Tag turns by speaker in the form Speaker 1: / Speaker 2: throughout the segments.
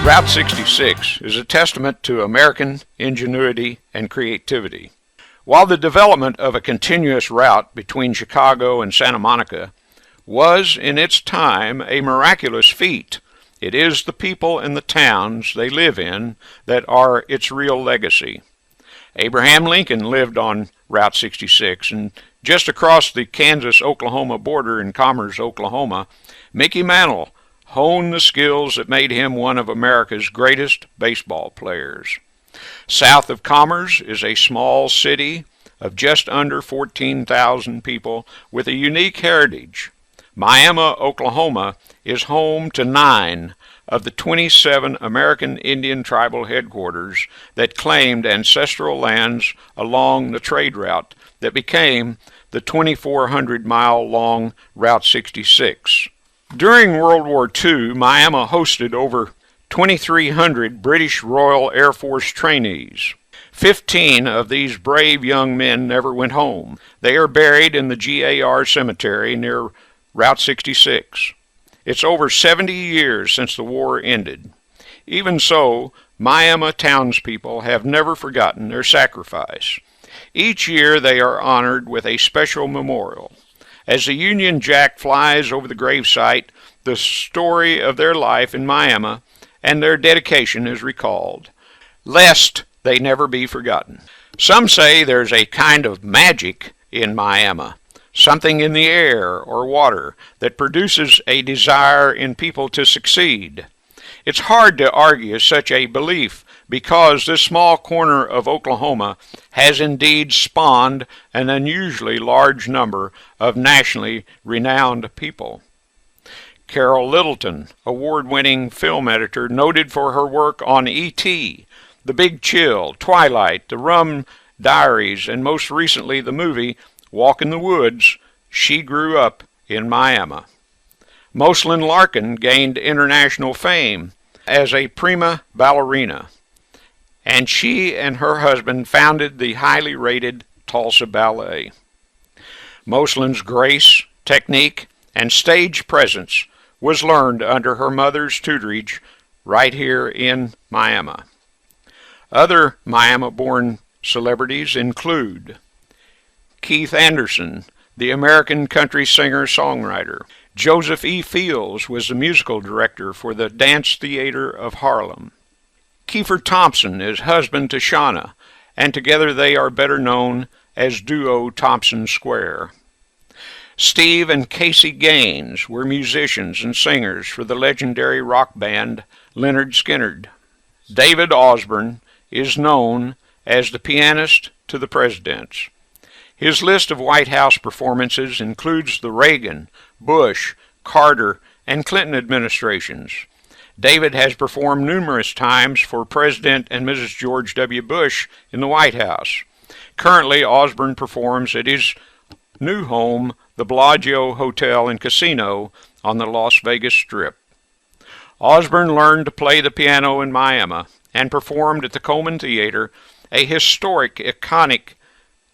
Speaker 1: Route 66 is a testament to American ingenuity and creativity. While the development of a continuous route between Chicago and Santa Monica was in its time a miraculous feat, it is the people and the towns they live in that are its real legacy. Abraham Lincoln lived on Route 66, and just across the Kansas-Oklahoma border in Commerce, Oklahoma, Mickey Mantle honed the skills that made him one of America's greatest baseball players. South of Commerce is a small city of just under 14,000 people with a unique heritage. Miami, Oklahoma is home to 9 of the 27 American Indian tribal headquarters that claimed ancestral lands along the trade route that became the 2,400-mile-long Route 66. During World War II, Miami hosted over 2,300 British Royal Air Force trainees. 15 of these brave young men never went home. They are buried in the GAR Cemetery near Route 66. It's over 70 years since the war ended. Even so, Miami townspeople have never forgotten their sacrifice. Each year they are honored with a special memorial. As the Union Jack flies over the gravesite, the story of their life in Miami and their dedication is recalled, lest they never be forgotten. Some say there's a kind of magic in Miami, something in the air or water that produces a desire in people to succeed. It's hard to argue such a belief because this small corner of Oklahoma has indeed spawned an unusually large number of nationally renowned people. Carol Littleton, award-winning film editor noted for her work on E.T., The Big Chill, Twilight, The Rum Diaries, and most recently the movie Walk in the Woods, she grew up in Miami. Moslyn Larkin gained international fame as a prima ballerina, and she and her husband founded the highly rated Tulsa Ballet. Moslyn's grace, technique, and stage presence was learned under her mother's tutorage right here in Miami. Other Miami-born celebrities include Keith Anderson, the American country singer-songwriter. Joseph E. Fields was the musical director for the Dance Theater of Harlem. Kiefer Thompson is husband to Shauna, and together they are better known as duo Thompson Square. Steve and Casey Gaines were musicians and singers for the legendary rock band Lynyrd Skynyrd. David Osborne is known as the pianist to the presidents. His list of White House performances includes the Reagan, Bush, Carter, and Clinton administrations. David has performed numerous times for President and Mrs. George W. Bush in the White House. Currently, Osborne performs at his new home, the Bellagio Hotel and Casino on the Las Vegas Strip. Osborne learned to play the piano in Miami and performed at the Coleman Theater, a historic, iconic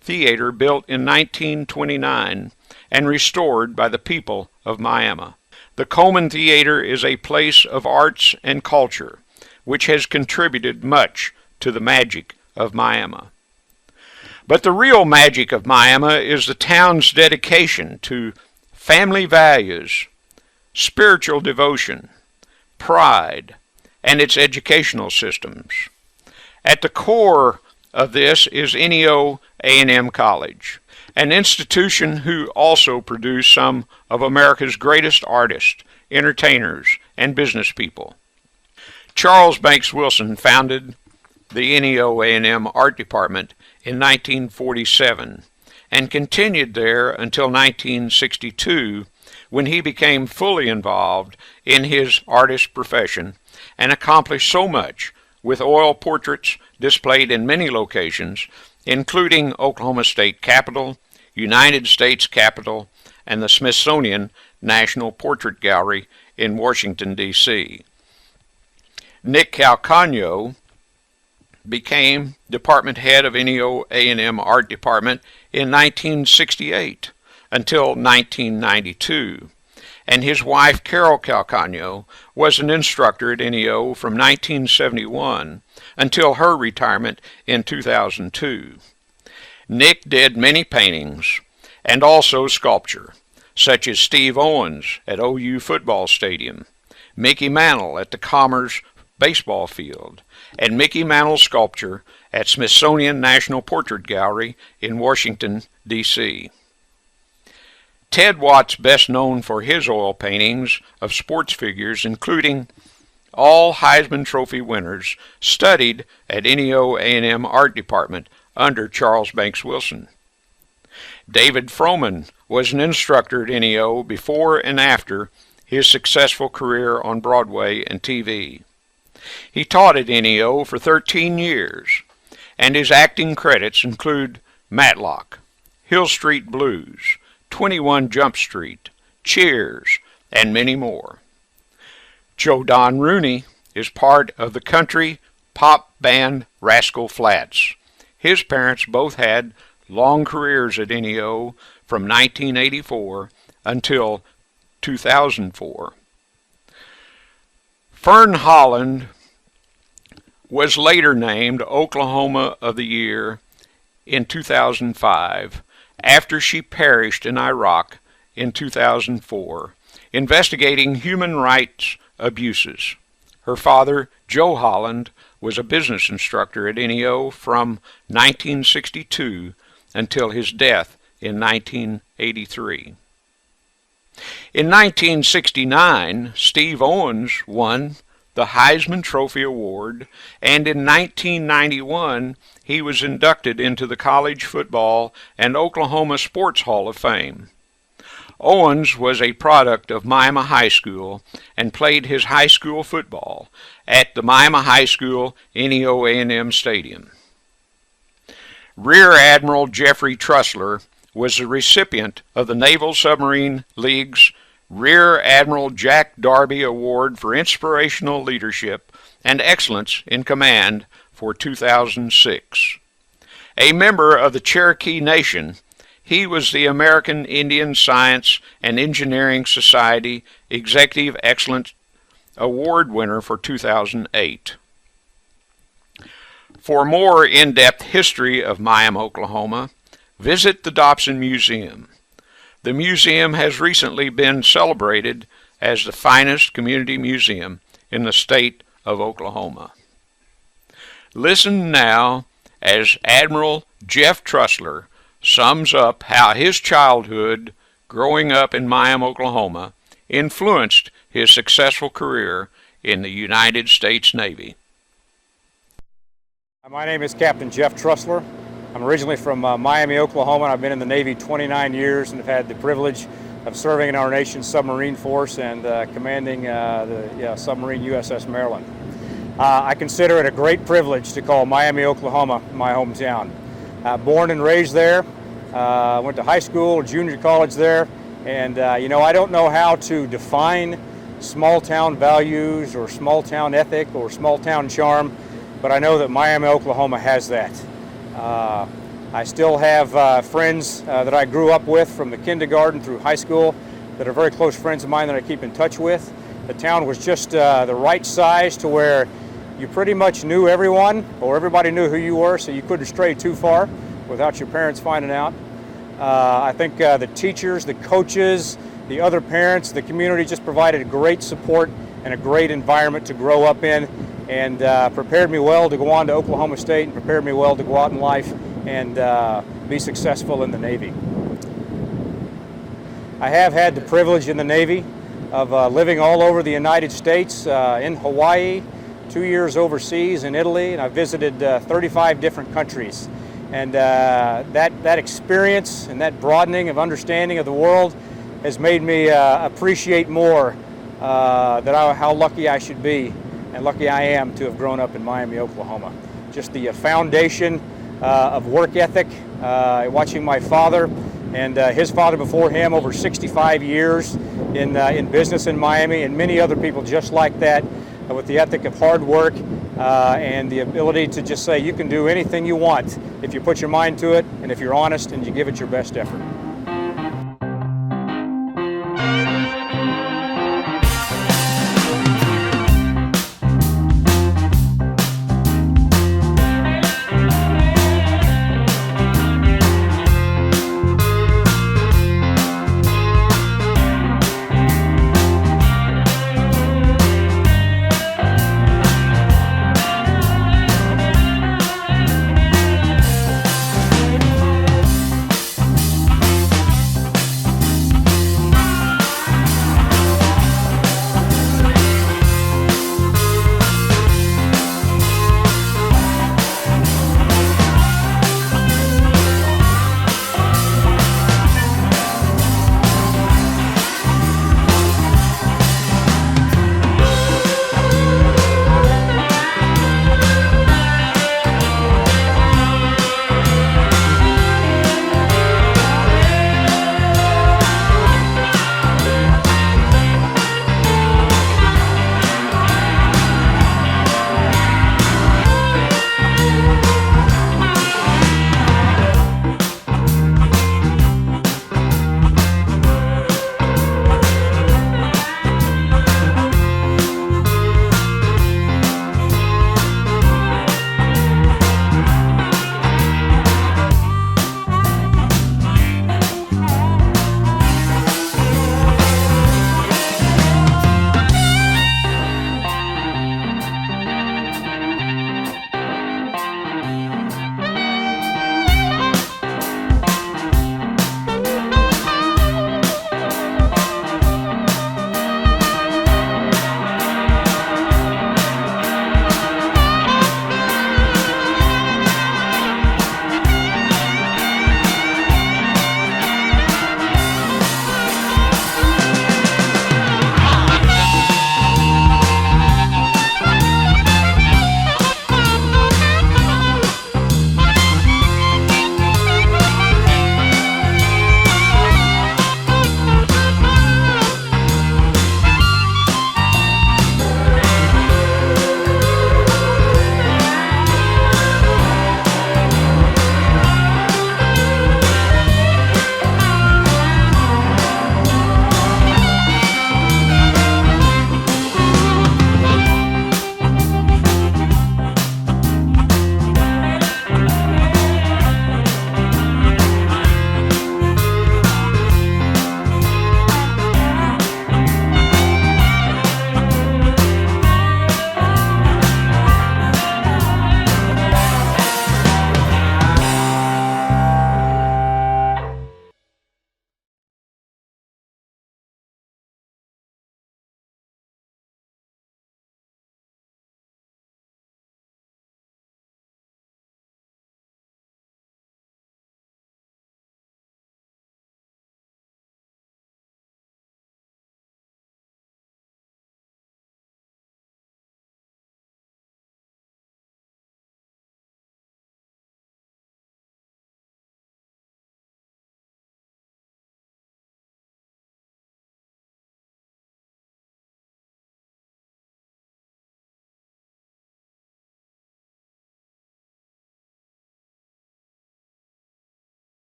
Speaker 1: theater built in 1929 and restored by the people of Miami. The Coleman Theater is a place of arts and culture, which has contributed much to the magic of Miami. But the real magic of Miami is the town's dedication to family values, spiritual devotion, pride, and its educational systems. At the core of this is NEO A&M College, an institution who also produced some of America's greatest artists, entertainers, and business people. Charles Banks Wilson founded the NEO A&M Art Department in 1947 and continued there until 1962, when he became fully involved in his artist profession and accomplished so much with oil portraits displayed in many locations, including Oklahoma State Capitol, United States Capitol, and the Smithsonian National Portrait Gallery in Washington, D.C. Nick Calcagno became department head of NEO A&M Art Department in 1968 until 1992, and his wife Carol Calcagno was an instructor at NEO from 1971 until her retirement in 2002. Nick did many paintings and also sculpture, such as Steve Owens at OU Football Stadium, Mickey Mantle at the Commerce Baseball Field, and Mickey Mantle sculpture at Smithsonian National Portrait Gallery in Washington, D.C. Ted Watts, best known for his oil paintings of sports figures, including all Heisman Trophy winners, studied at NEO A&M Art Department under Charles Banks Wilson. David Froman was an instructor at NEO before and after his successful career on Broadway and TV. He taught at NEO for 13 years, and his acting credits include Matlock, Hill Street Blues, 21 Jump Street, Cheers, and many more. Joe Don Rooney is part of the country pop band Rascal Flatts. His parents both had long careers at NEO from 1984 until 2004. Fern Holland was later named Oklahoma of the Year in 2005 after she perished in Iraq in 2004, investigating human rights abuses. Her father, Joe Holland, was a business instructor at NEO from 1962 until his death in 1983. In 1969, Steve Owens won the Heisman Trophy Award, and in 1991 he was inducted into the College Football and Oklahoma Sports Hall of Fame. Owens was a product of Miami High School and played his high school football at the Miami High School NEO A&M Stadium. Rear Admiral Jeffrey Trussler was the recipient of the Naval Submarine League's Rear Admiral Jack Darby Award for Inspirational Leadership and Excellence in Command for 2006. A member of the Cherokee Nation, he was the American Indian Science and Engineering Society Executive Excellence Award winner for 2008. For more in-depth history of Miami, Oklahoma, visit the Dobson Museum. The museum has recently been celebrated as the finest community museum in the state of Oklahoma. Listen now as Admiral Jeff Trussler sums up how his childhood growing up in Miami, Oklahoma, influenced his successful career in the United States Navy.
Speaker 2: My name is Captain Jeff Trussler. I'm originally from Miami, Oklahoma, and I've been in the Navy 29 years and have had the privilege of serving in our nation's submarine force and commanding the submarine USS Maryland. I consider it a great privilege to call Miami, Oklahoma my hometown. Born and raised there, went to high school, junior college there, and I don't know how to define small town values or small town ethic or small town charm, but I know that Miami, Oklahoma has that. I still have friends that I grew up with from the kindergarten through high school that are very close friends of mine that I keep in touch with. The town was just the right size to where you pretty much knew everyone, or everybody knew who you were, so you couldn't stray too far without your parents finding out. I think the teachers, the coaches, the other parents, the community just provided great support and a great environment to grow up in, and prepared me well to go on to Oklahoma State and prepared me well to go out in life and be successful in the Navy. I have had the privilege in the Navy of living all over the United States, in Hawaii, 2 years overseas in Italy, and I visited 35 different countries. And that experience and that broadening of understanding of the world has made me appreciate more how lucky I should be and lucky I am to have grown up in Miami, Oklahoma. Just the foundation of work ethic, watching my father and his father before him over 65 years in business in Miami, and many other people just like that, with the ethic of hard work and the ability to just say you can do anything you want if you put your mind to it and if you're honest and you give it your best effort.